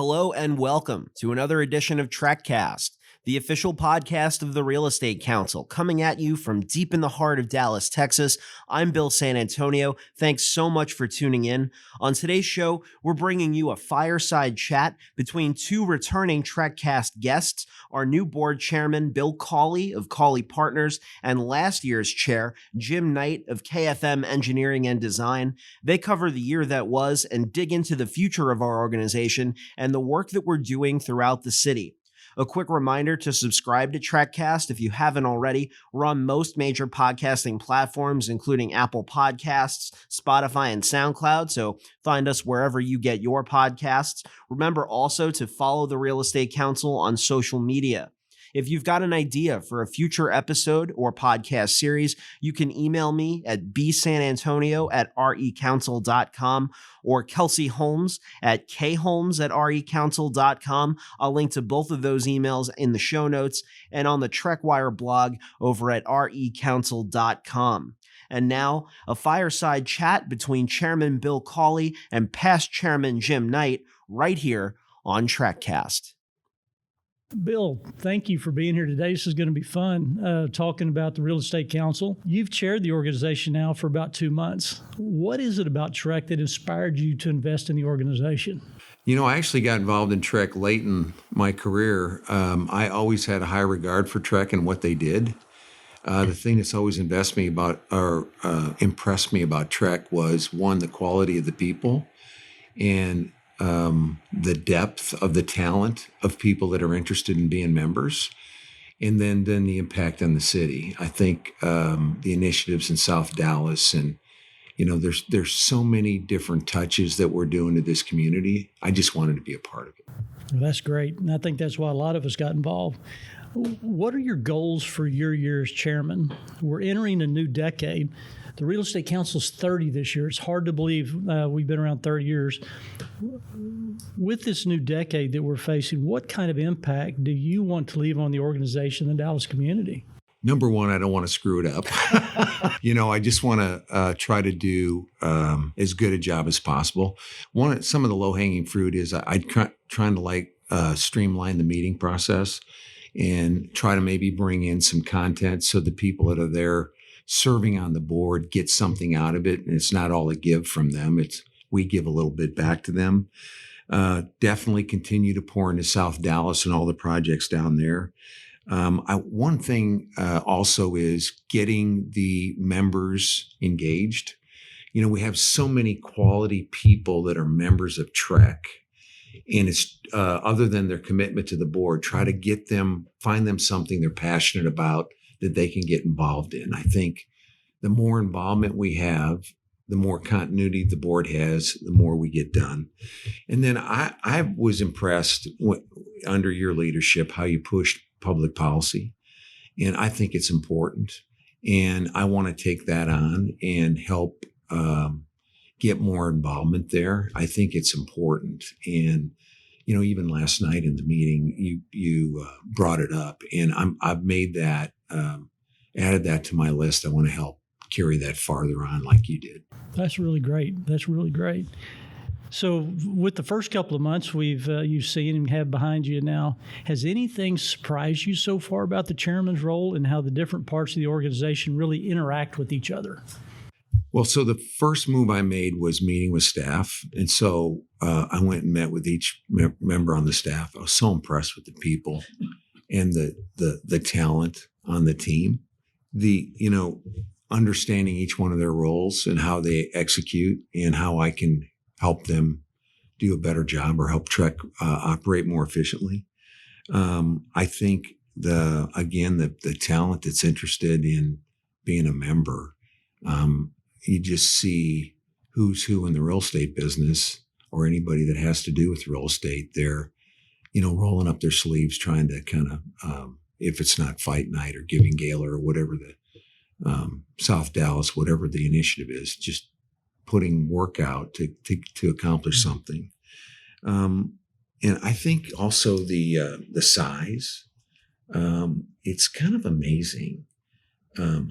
Hello and welcome to another edition of TRECcast, the official podcast of the Real Estate Council, coming at you from deep in the heart of Dallas, Texas. I'm Bill San Antonio. Thanks so much for tuning in. On today's show, we're bringing you a fireside chat between two returning TRECcast guests, our new board chairman, Bill Cawley of Cawley Partners, and last year's chair, Jim Knight of KFM Engineering Design. They cover the year that was and dig into the future of our organization and the work that we're doing throughout the city. A quick reminder to subscribe to TRECcast if you haven't already. We're on most major podcasting platforms, including Apple Podcasts, Spotify, and SoundCloud, so find us wherever you get your podcasts. Remember also to follow the Real Estate Council on social media. If you've got an idea for a future episode or podcast series, you can email me at bsanantonio@recouncil.com or Kelsey Holmes at kholmes@recouncil.com. I'll link to both of those emails in the show notes and on the TRECwire blog over at recouncil.com. And now, a fireside chat between Chairman Bill Cawley and past Chairman Jim Knight right here on TRECcast. Bill, thank you for being here today. This is going to be fun, talking about the Real Estate Council. You've chaired the organization now for about 2 months. What is it about TREC that inspired you to invest in the organization? You know, I actually got involved in TREC late in my career. I always had a high regard for TREC and what they did. The thing that's always impressed me about TREC was, one, the quality of the people, and the depth of the talent of people that are interested in being members, and then the impact on the city. I think the initiatives in South Dallas, and there's so many different touches that we're doing to this community. I just wanted to be a part of it. Well, that's great, and I think that's why a lot of us got involved. What are your goals for your year as chairman? We're entering a new decade. The Real Estate Council's 30 this year. It's hard to believe we've been around 30 years. With this new decade that we're facing, what kind of impact do you want to leave on the organization and the Dallas community? Number one, I don't want to screw it up. I just want to try to do as good a job as possible. Some of the low-hanging fruit is I'm trying to streamline the meeting process and try to maybe bring in some content so the people that are there serving on the board get something out of it, and it's not all a give from them. We give a little bit back to them. Definitely continue to pour into South Dallas and all the projects down there. One thing also is getting the members engaged. We have so many quality people that are members of TREC, and it's other than their commitment to the board, try to find them something they're passionate about that they can get involved in. I think the more involvement we have, the more continuity the board has, the more we get done. And then I was impressed under your leadership how you pushed public policy. And I think it's important. And I want to take that on and help get more involvement there. I think it's important. And even last night in the meeting, you brought it up, and I've made that, added that to my list. I want to help carry that farther on like you did. That's really great. So with the first couple of months you've seen and have behind you now, has anything surprised you so far about the chairman's role and how the different parts of the organization really interact with each other? Well, so the first move I made was meeting with staff. And so I went and met with each member on the staff. I was so impressed with the people and the talent on the team. Understanding each one of their roles and how they execute and how I can help them do a better job or help TREC operate more efficiently. I think the talent that's interested in being a member, you just see who's who in the real estate business, or anybody that has to do with real estate. They're, rolling up their sleeves, trying to kind of, if it's not fight night or giving gala or whatever the South Dallas, whatever the initiative is, just putting work out to accomplish something. And I think also the size, it's kind of amazing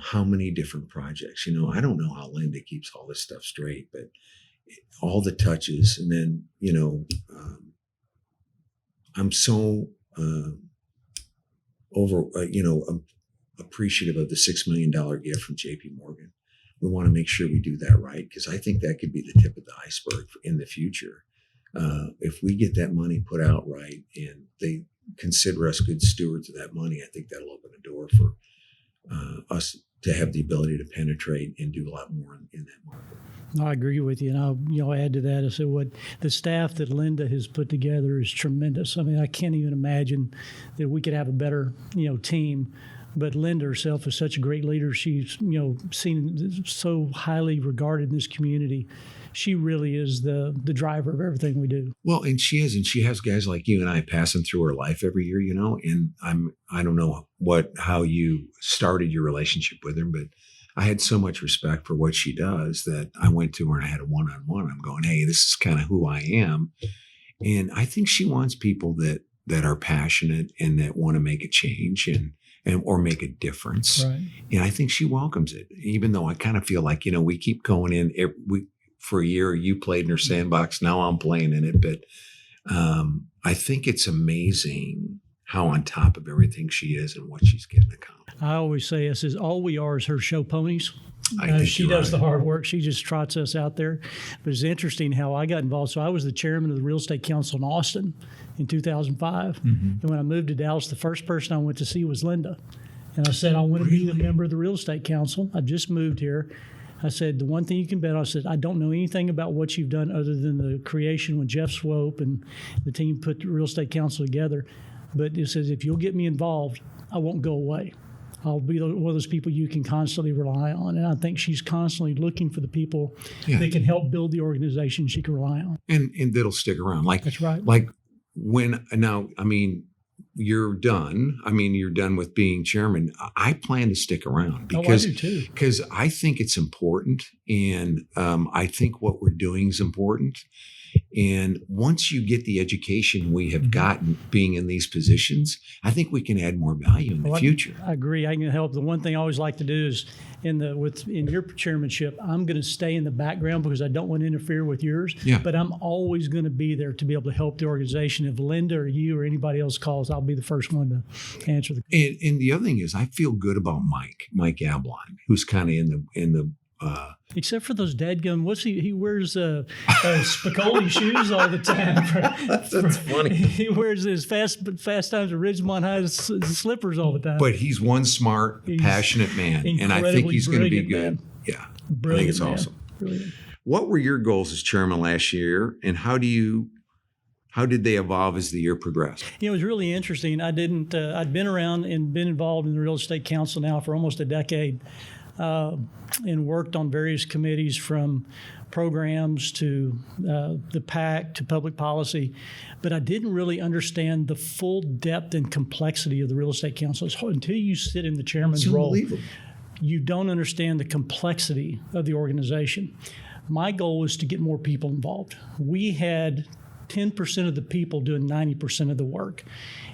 how many different projects. I don't know how Linda keeps all this stuff straight, but all the touches, and then I'm so appreciative of the $6 million gift from JPMorgan. We want to make sure we do that right, because I think that could be the tip of the iceberg in the future. If we get that money put out right and they consider us good stewards of that money, I think that'll open a door for us to have the ability to penetrate and do a lot more in that market. I agree with you, and I'll add to that. I said what the staff that Linda has put together is tremendous. I mean, I can't even imagine that we could have a better team. But Linda herself is such a great leader. She's seen so highly regarded in this community. She really is the driver of everything we do. Well, and she is, and she has guys like you and I passing through her life every year, and I don't know how you started your relationship with her, but I had so much respect for what she does that I went to her and I had a one-on-one. I'm going, hey, this is kind of who I am. And I think she wants people that are passionate and that want to make a change and or make a difference. Right. And I think she welcomes it, even though I kind of feel like, we keep going in for a year. You played in her sandbox. Now I'm playing in it. But I think it's amazing how on top of everything she is and what she's getting accomplished. I always say, all we are is her show ponies. She does the hard work. She just trots us out there. But it's interesting how I got involved. So I was the chairman of the Real Estate Council in Austin in 2005. Mm-hmm. And when I moved to Dallas, the first person I went to see was Linda. And I said, I want to be a member of the Real Estate Council. I just moved here. I said, the one thing you can bet on, I said, I don't know anything about what you've done other than the creation when Jeff Swope and the team put the Real Estate Council together. But it says, if you'll get me involved, I won't go away. I'll be one of those people you can constantly rely on. And I think she's constantly looking for the people that can help build the organization she can rely on. And that'll stick around. That's right. You're done. You're done with being chairman. I plan to stick around because I do too. Because I think it's important. And I think what we're doing is important. And once you get the education we have gotten being in these positions, I think we can add more value in the future. I agree. I can help. The one thing I always like to do is in your chairmanship, I'm going to stay in the background because I don't want to interfere with yours. Yeah. But I'm always going to be there to be able to help the organization. If Linda or you or anybody else calls, I'll be the first one to answer the call. And the other thing is, I feel good about Mike Ablon, who's kind of in the except for those dadgum, he wears Spicoli shoes all the time. That's funny. He wears his fast times at Ridgemont High slippers all the time. But he's one smart, passionate man, and I think he's going to be good. Man. Yeah, brilliant, I think it's man. awesome. Brilliant. What were your goals as chairman last year, and how did they evolve as the year progressed? It was really interesting. I'd been around and been involved in the Real Estate Council now for almost a decade. And worked on various committees from programs to the PAC to public policy. But I didn't really understand the full depth and complexity of the Real Estate Council. Until you sit in the chairman's role, you don't understand the complexity of the organization. My goal was to get more people involved. We had 10% of the people doing 90% of the work,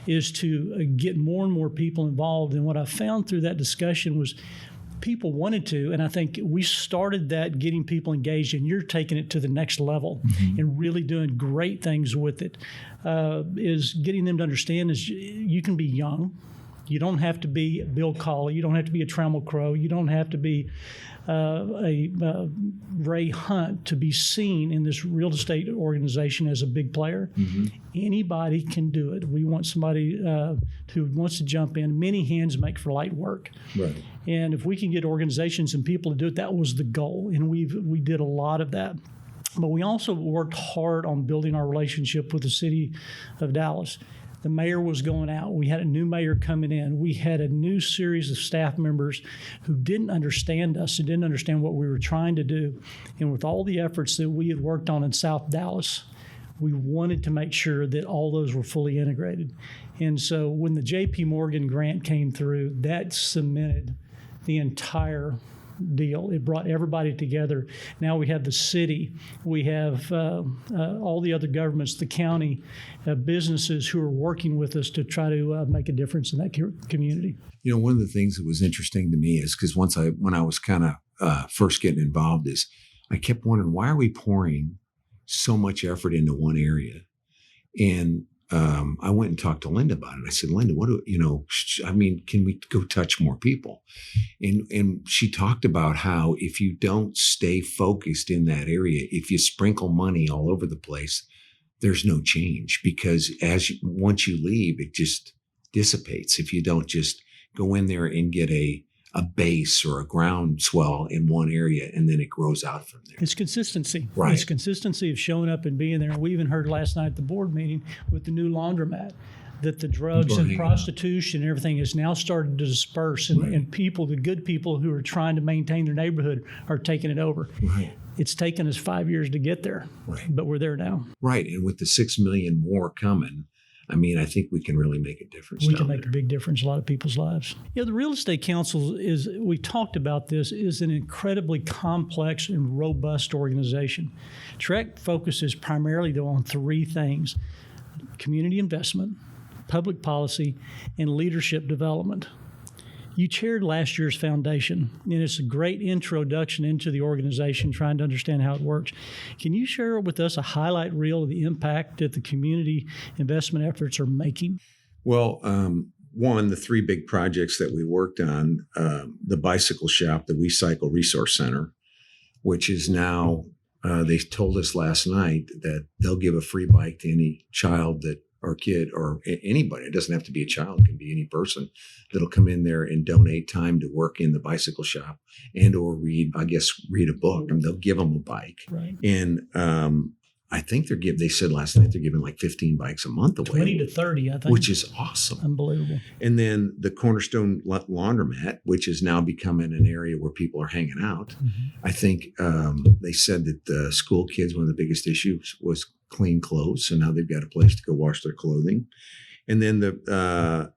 is to get more and more people involved. And what I found through that discussion was people wanted to, and I think we started that getting people engaged, and you're taking it to the next level and really doing great things with it, is getting them to understand is you can be young. You don't have to be Bill Cawley. You don't have to be a Trammell Crow. You don't have to be a Ray Hunt to be seen in this real estate organization as a big player. Mm-hmm. Anybody can do it. We want somebody who wants to jump in. Many hands make for light work. Right. And if we can get organizations and people to do it, that was the goal. And we did a lot of that. But we also worked hard on building our relationship with the city of Dallas. The mayor was going out. We had a new mayor coming in. We had a new series of staff members who didn't understand us and didn't understand what we were trying to do. And with all the efforts that we had worked on in South Dallas, we wanted to make sure that all those were fully integrated. And so when the JPMorgan grant came through, that cemented the entire deal. It brought everybody together. Now we have the city, we have all the other governments, the county, businesses who are working with us to try to make a difference in that community. One of the things that was interesting to me is because when I was kind of first getting involved is I kept wondering, why are we pouring so much effort into one area? And I went and talked to Linda about it. I said, Linda, can we go touch more people? And she talked about how if you don't stay focused in that area, if you sprinkle money all over the place, there's no change, because once you leave, it just dissipates. If you don't just go in there and get a base or a groundswell in one area, and then it grows out from there. It's consistency. Right. It's consistency of showing up and being there. And we even heard last night at the board meeting with the new laundromat that the drugs and prostitution and everything has now started to disperse, and people, the good people who are trying to maintain their neighborhood, are taking it over. Right. It's taken us 5 years to get there, but we're there now. Right. And with the 6 million more coming, I think we can really make a difference. We can make a big difference in a lot of people's lives. The Real Estate Council we talked about this, is an incredibly complex and robust organization. TREC focuses primarily, though, on 3 things: community investment, public policy, and leadership development. You chaired last year's foundation, and it's a great introduction into the organization, trying to understand how it works. Can you share with us a highlight reel of the impact that the community investment efforts are making? Well, one, the 3 big projects that we worked on, the bicycle shop, the We Cycle Resource Center, which is now, they told us last night that they'll give a free bike to any child or kid or anybody. It doesn't have to be a child. It can be any person that'll come in there and donate time to work in the bicycle shop and or read a book, and they'll give them a bike. Right. And I think they said last night they're giving like 15 bikes a month away. 20 to 30, I think. Which is awesome. Unbelievable. And then the Cornerstone Laundromat, which is now becoming an area where people are hanging out. Mm-hmm. I think they said that the school kids, one of the biggest issues was clean clothes. So now they've got a place to go wash their clothing. And then the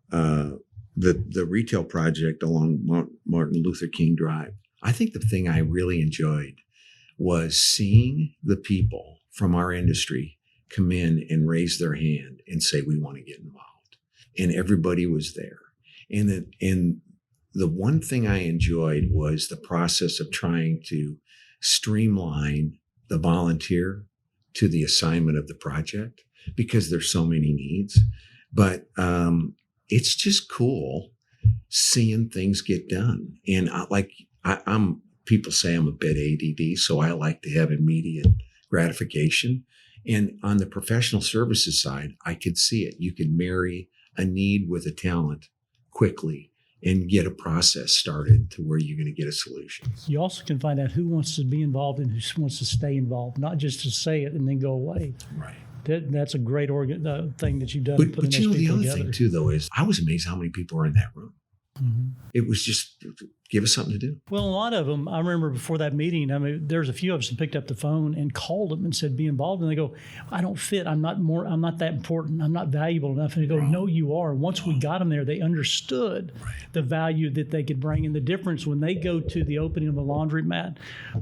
retail project along Martin Luther King Drive. I think the thing I really enjoyed was seeing the people from our industry come in and raise their hand and say, we want to get involved. And everybody was there. And the one thing I enjoyed was the process of trying to streamline the volunteer to the assignment of the project, because there's so many needs. But it's just cool seeing things get done. And people say I'm a bit ADD, so I like to have immediate gratification. And on the professional services side, I could see it. You could marry a need with a talent quickly and get a process started to where you're going to get a solution. You also can find out who wants to be involved and who wants to stay involved, not just to say it and then go away. Right. That's a great thing that you've done. But the other thing too, though, is I was amazed how many people are in that room. Mm-hmm. It was just, give us something to do. Well, a lot of them, I remember before that meeting, there's a few of us that picked up the phone and called them and said, be involved. And they go, I don't fit. I'm not that important. I'm not valuable enough. And they go, no, you are. And once we got them there, they understood the value that they could bring, and the difference when they go to the opening of a laundromat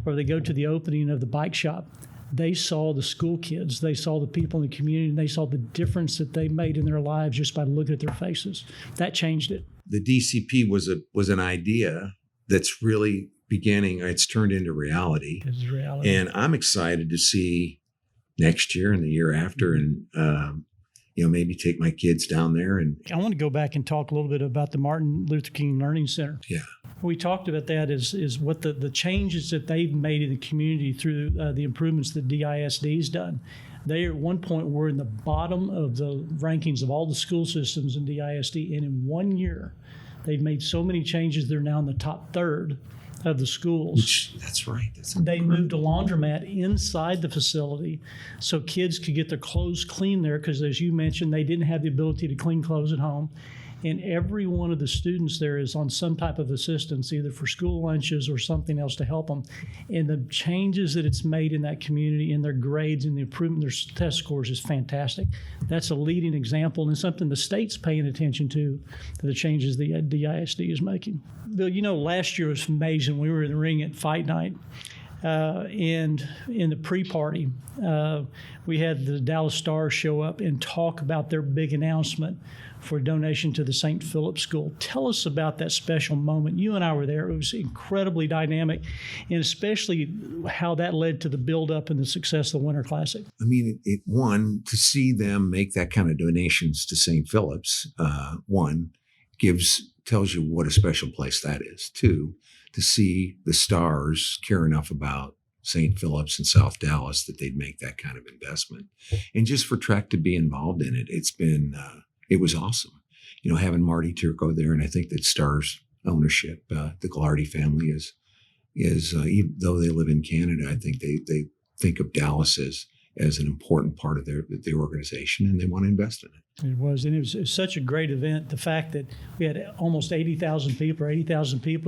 or they go to the opening of the bike shop. They saw the school kids, they saw the people in the community, and they saw the difference that they made in their lives just by looking at their faces. That changed it. The DCP was an idea that's really beginning. It's turned into reality. It's reality. And I'm excited to see next year and the year after, and maybe take my kids down there. And I want to go back and talk a little bit about the Martin Luther King Learning Center. Yeah. We talked about that is what the changes that they've made in the community through the improvements that DISD's done. They at one point were in the bottom of the rankings of all the school systems in DISD, and in 1 year, they've made so many changes. They're now in the top third of the schools. That's right. They moved a laundromat inside the facility so kids could get their clothes clean there, because as you mentioned, they didn't have the ability to clean clothes at home. And every one of the students there is on some type of assistance, either for school lunches or something else to help them. And the changes that it's made in that community, in their grades and the improvement in their test scores is fantastic. That's a leading example and something the state's paying attention to the changes the DISD is making. Bill, last year was amazing. We were in the ring at Fight Night. And in the pre-party, we had the Dallas Stars show up and talk about their big announcement for donation to the St. Philip School. Tell us about that special moment. You and I were there. It was incredibly dynamic, and especially how that led to the build-up and the success of the Winter Classic. I mean, one, to see them make that kind of donations to St. Philip's, tells you what a special place that is. Two, to see the Stars care enough about St. Philip's and South Dallas that they'd make that kind of investment. And just for TREC to be involved in it, it was awesome. You know, having Marty Turco there, and I think that Stars ownership, the Glardy family is even though they live in Canada, I think they think of Dallas as an important part of their organization, and they want to invest in it. It was, and it was such a great event. The fact that we had almost 80,000 people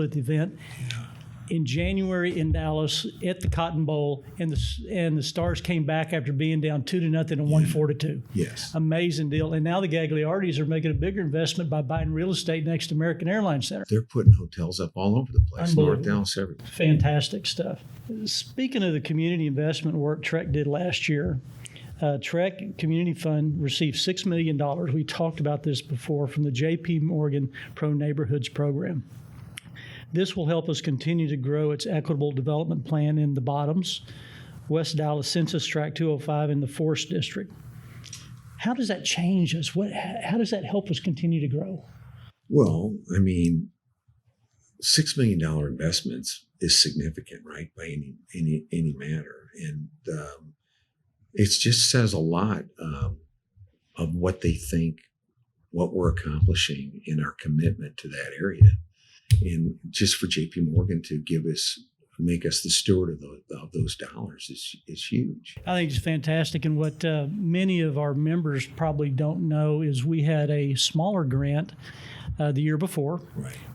at the event. Yeah. In January in Dallas at the Cotton Bowl, and the Stars came back after being down 2-0 and won 4-2. Yes, amazing deal. And now the Gagliardis are making a bigger investment by buying real estate next to American Airlines Center. They're putting hotels up all over the place, North Dallas, everywhere. Fantastic stuff. Speaking of the community investment work TREC did last year, TREC Community Fund received $6 million. We talked about this before from the JPMorgan Pro Neighborhoods program. This will help us continue to grow its equitable development plan in the Bottoms, West Dallas Census Tract 205, and the Forest District. How does that change us? How does that help us continue to grow? Well, I mean, $6 million investments is significant, right, by any matter. And it just says a lot of what they think, what we're accomplishing in our commitment to that area. And just for JPMorgan to make us the steward of those dollars is huge. I think it's fantastic. And what many of our members probably don't know is we had a smaller grant the year before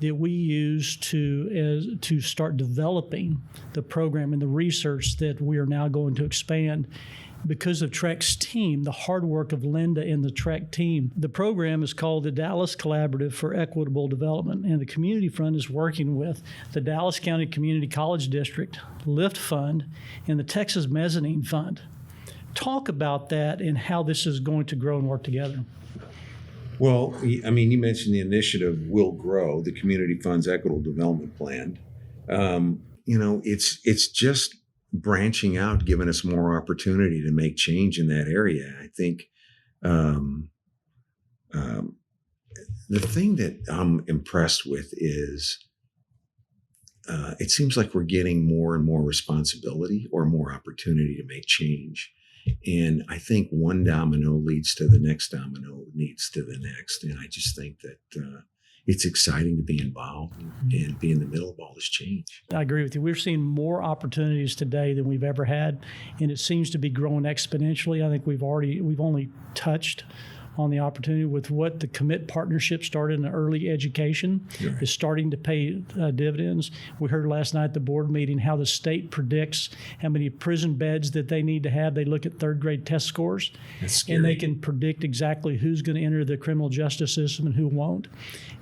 that we used to start developing the program and the research that we are now going to expand. Because of TREC's team, the hard work of Linda and the TREC team. The program is called the Dallas Collaborative for Equitable Development, and the Community Fund is working with the Dallas County Community College District, LIFT Fund, and the Texas Mezzanine Fund. Talk about that and how this is going to grow and work together. Well, I mean, you mentioned the initiative Will Grow, the Community Fund's Equitable Development Plan. It's just branching out, giving us more opportunity to make change in that area. I think the thing that I'm impressed with is it seems like we're getting more and more responsibility or more opportunity to make change. And I think one domino leads to the next domino leads to the next. And I just think that it's exciting to be involved and be in the middle of all this change. I agree with you. We're seeing more opportunities today than we've ever had, and it seems to be growing exponentially. I think we've only touched on the opportunity with what the Commit partnership started in early education is starting to pay dividends. We heard last night at the board meeting how the state predicts how many prison beds that they need to have. They look at third grade test scores, and they can predict exactly who's going to enter the criminal justice system and who won't.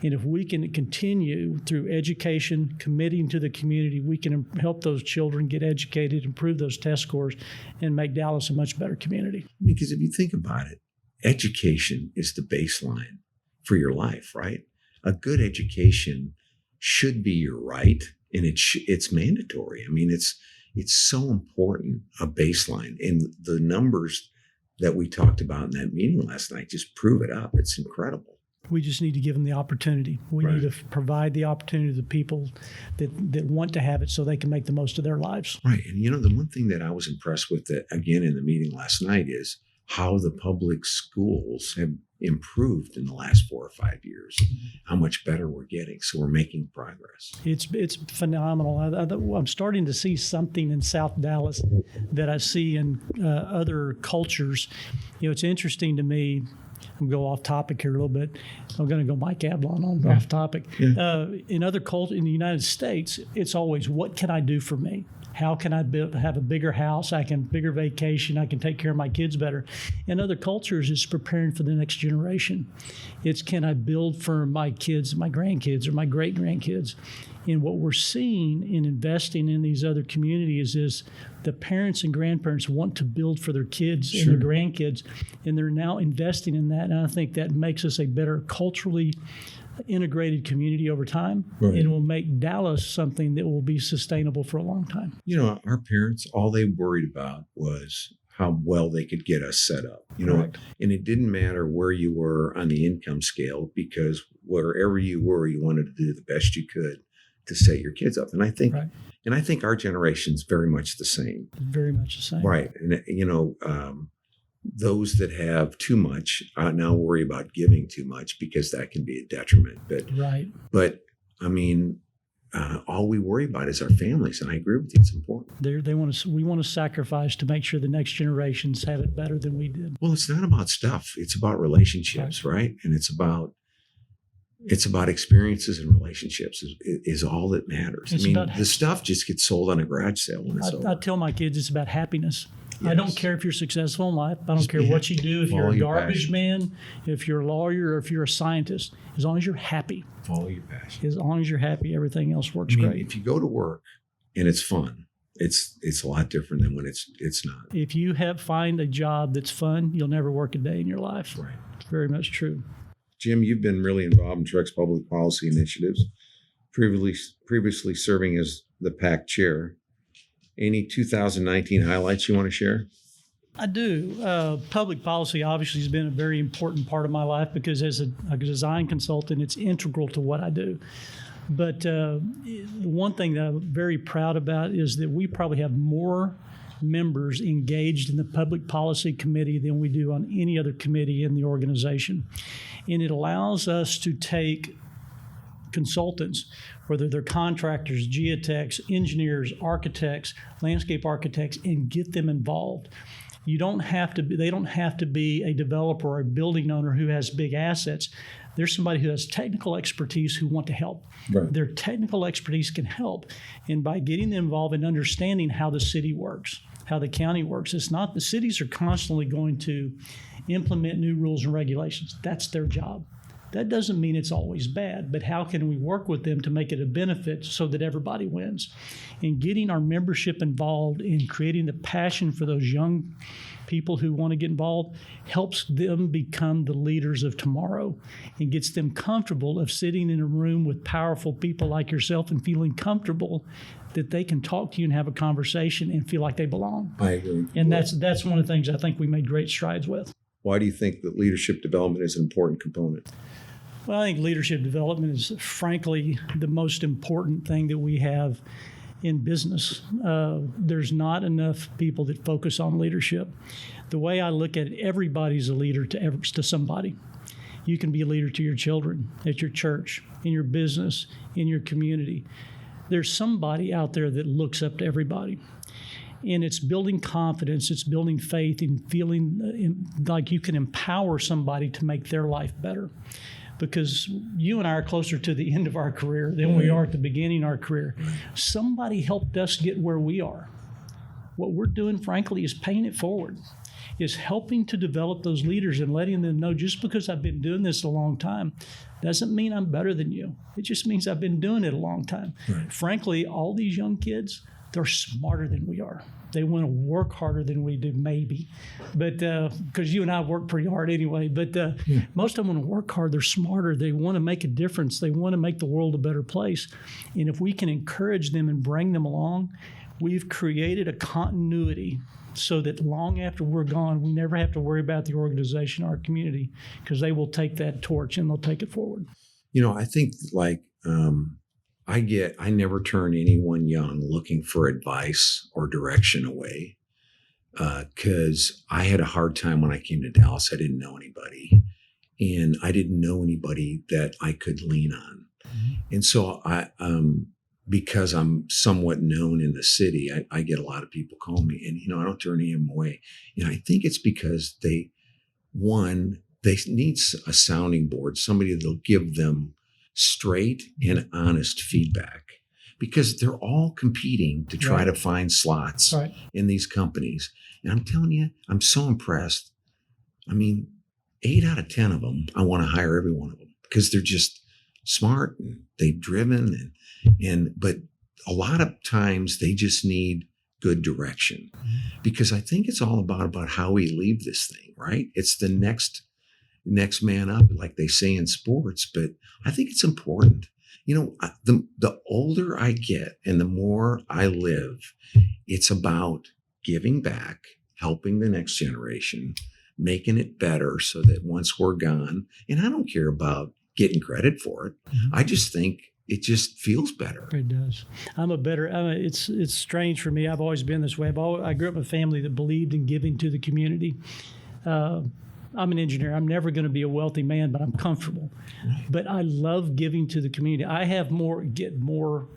And if we can continue through education, committing to the community, we can help those children get educated, improve those test scores, and make Dallas a much better community. Because if you think about it, education is the baseline for your life, right? A good education should be your right, and it's mandatory. I mean, it's so important, a baseline. And the numbers that we talked about in that meeting last night just prove it up. It's incredible. We just need to give them the opportunity. We need to provide the opportunity to the people that want to have it so they can make the most of their lives. Right. And, the one thing that I was impressed with, again, in the meeting last night is how the public schools have improved in the last 4 or 5 years, how much better we're getting. So we're making progress. It's phenomenal. I'm starting to see something in South Dallas that I see in other cultures. It's interesting to me. I'm going to go off topic here a little bit. I'm going to go Mike Ablon on off topic. Yeah. In other cultures in the United States, it's always, what can I do for me? How can I have a bigger house? Bigger vacation. I can take care of my kids better. In other cultures, it's preparing for the next generation. It's, can I build for my kids, my grandkids, or my great grandkids? And what we're seeing in investing in these other communities is the parents and grandparents want to build for their kids and their grandkids, and they're now investing in that. And I think that makes us a better culturally integrated community over time, and it will make Dallas something that will be sustainable for a long time. Our parents, all they worried about was how well they could get us set up, and it didn't matter where you were on the income scale, because wherever you were, you wanted to do the best you could to set your kids up. And I think our generation's very much the same. Very much the same. Right. And, those that have too much now worry about giving too much, because that can be a detriment. But I mean, all we worry about is our families, and I agree with you. It's important. We want to sacrifice to make sure the next generations have it better than we did. Well, it's not about stuff. It's about relationships, right? And it's about experiences and relationships is all that matters. The stuff just gets sold on a garage sale when it's over. I tell my kids it's about happiness. Yes. I don't care if you're successful in life. I don't care what you do, if you're a garbage man, if you're a lawyer, or if you're a scientist. As long as you're happy. Follow your passion. As long as you're happy, everything else works great. If you go to work and it's fun, it's a lot different than when it's not. If you find a job that's fun, you'll never work a day in your life. Right. It's very much true. Jim, you've been really involved in TREC's public policy initiatives, previously serving as the PAC chair. Any 2019 highlights you want to share? I do. Public policy obviously has been a very important part of my life, because as a design consultant, it's integral to what I do. But one thing that I'm very proud about is that we probably have more members engaged in the public policy committee than we do on any other committee in the organization. And it allows us to take consultants, whether they're contractors, geotechs, engineers, architects, landscape architects, and get them involved. They don't have to be a developer or a building owner who has big assets. There's somebody who has technical expertise who want to help. Right. Their technical expertise can help. And by getting them involved in understanding how the city works, how the county works, it's not, the cities are constantly going to implement new rules and regulations. That's their job. That doesn't mean it's always bad, but how can we work with them to make it a benefit so that everybody wins? And getting our membership involved in creating the passion for those young people who want to get involved helps them become the leaders of tomorrow, and gets them comfortable of sitting in a room with powerful people like yourself and feeling comfortable that they can talk to you and have a conversation and feel like they belong. I agree. And that's one of the things I think we made great strides with. Why do you think that leadership development is an important component? Well, I think leadership development is, frankly, the most important thing that we have in business. There's not enough people that focus on leadership. The way I look at it, everybody's a leader to somebody. You can be a leader to your children, at your church, in your business, in your community. There's somebody out there that looks up to everybody. And it's building confidence, it's building faith, and feeling like you can empower somebody to make their life better. Because you and I are closer to the end of our career than we are at the beginning of our career. Somebody helped us get where we are. What we're doing, frankly, is paying it forward, is helping to develop those leaders and letting them know, just because I've been doing this a long time doesn't mean I'm better than you. It just means I've been doing it a long time. Right. Frankly, all these young kids, they're smarter than we are. They want to work harder than we do, maybe. But because you and I work pretty hard anyway. But most of them want to work hard. They're smarter. They want to make a difference. They want to make the world a better place. And if we can encourage them and bring them along, we've created a continuity so that long after we're gone, we never have to worry about the organization or our community, because they will take that torch and they'll take it forward. I think I never turn anyone young looking for advice or direction away, because I had a hard time when I came to Dallas. I didn't know anybody, and I didn't know anybody that I could lean on. Mm-hmm. And so because I'm somewhat known in the city, I get a lot of people call me, and, I don't turn any of them away. And I think it's because they need a sounding board, somebody that'll give them straight and honest feedback. because they're all competing to try to find slots in these companies. And I'm telling you, I'm so impressed. I mean, 8 out of 10 of them, I want to hire every one of them because they're just smart and they've driven but a lot of times they just need good direction, because I think it's all about how we leave this thing, right? It's the next man up, like they say in sports, but I think it's important. The older I get and the more I live, it's about giving back, helping the next generation, making it better so that once we're gone, and I don't care about getting credit for it. I just think it just feels better. It does. It's strange for me. I've always been this way. I grew up in a family that believed in giving to the community. I'm an engineer. I'm never going to be a wealthy man, but I'm comfortable. But I love giving to the community. I get more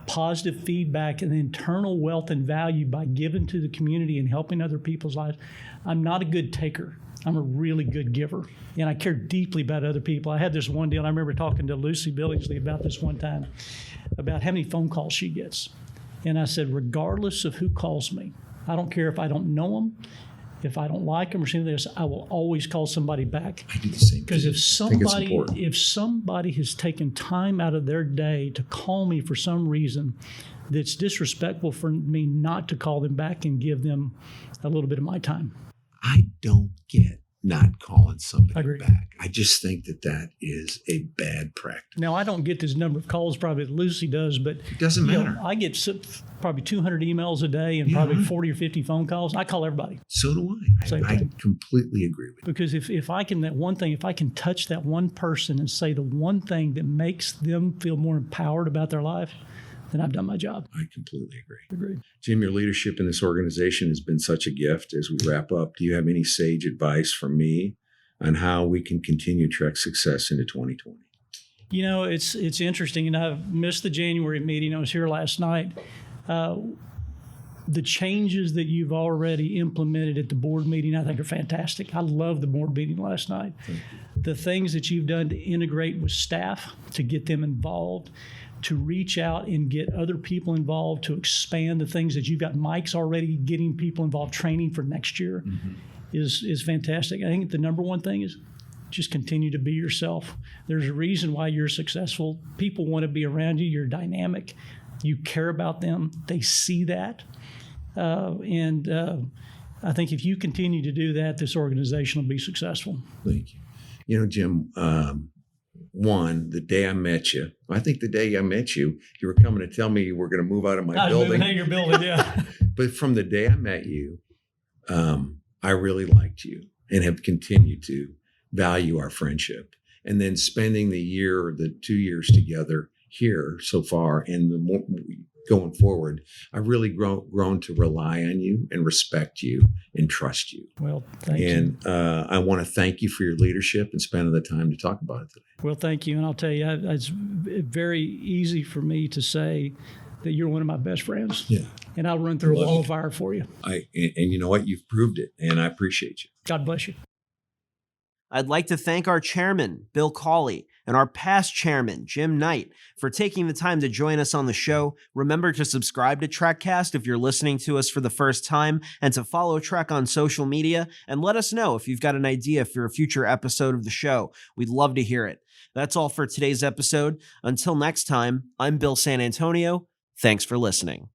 positive feedback and internal wealth and value by giving to the community and helping other people's lives. I'm not a good taker. I'm a really good giver, and I care deeply about other people. I had this one deal. I remember talking to Lucy Billingsley about this one time, about how many phone calls she gets. And I said, regardless of who calls me, I don't care if I don't know them, if I don't like them or something like this, I will always call somebody back. I do the same thing. Because if somebody has taken time out of their day to call me for some reason that's disrespectful for me not to call them back and give them a little bit of my time. I don't get not calling somebody back. I just think that is a bad practice. Now, I don't get this number of calls probably that Lucy does, but it doesn't matter. I get probably 200 emails a day and probably 40 or 50 phone calls. I call everybody. So do I. I completely agree with you. Because if I can touch that one person and say the one thing that makes them feel more empowered about their life, then I've done my job. I completely agree. Agreed. Jim, your leadership in this organization has been such a gift. As we wrap up, do you have any sage advice from me on how we can continue TREC success into 2020? It's interesting, and I've missed the January meeting. I was here last night. The changes that you've already implemented at the board meeting, I think, are fantastic. I love the board meeting last night. The things that you've done to integrate with staff, to get them involved, to reach out and get other people involved, to expand the things that you've got. Mike's already getting people involved, training for next year is fantastic. I think the number one thing is just continue to be yourself. There's a reason why you're successful. People want to be around you. You're dynamic. You care about them. They see that. And I think if you continue to do that, this organization will be successful. Thank you. Jim, the day I met you, I think the day I met you, you were coming to tell me you were going to move out of my building. Moving out of your building, yeah. But from the day I met you, I really liked you and have continued to value our friendship. And then spending the 2 years together here so far, and the more going forward, I've really grown to rely on you and respect you and trust you. Well, thank you. And I want to thank you for your leadership and spending the time to talk about it today. Well, thank you. And I'll tell you, it's very easy for me to say that you're one of my best friends. Yeah. And I'll run through a wall of fire for you. And you know what? You've proved it, and I appreciate you. God bless you. I'd like to thank our chairman, Bill Cawley, and our past chairman, Jim Knight, for taking the time to join us on the show. Remember to subscribe to TRECcast if you're listening to us for the first time, and to follow TREC on social media, and let us know if you've got an idea for a future episode of the show. We'd love to hear it. That's all for today's episode. Until next time, I'm Bill San Antonio. Thanks for listening.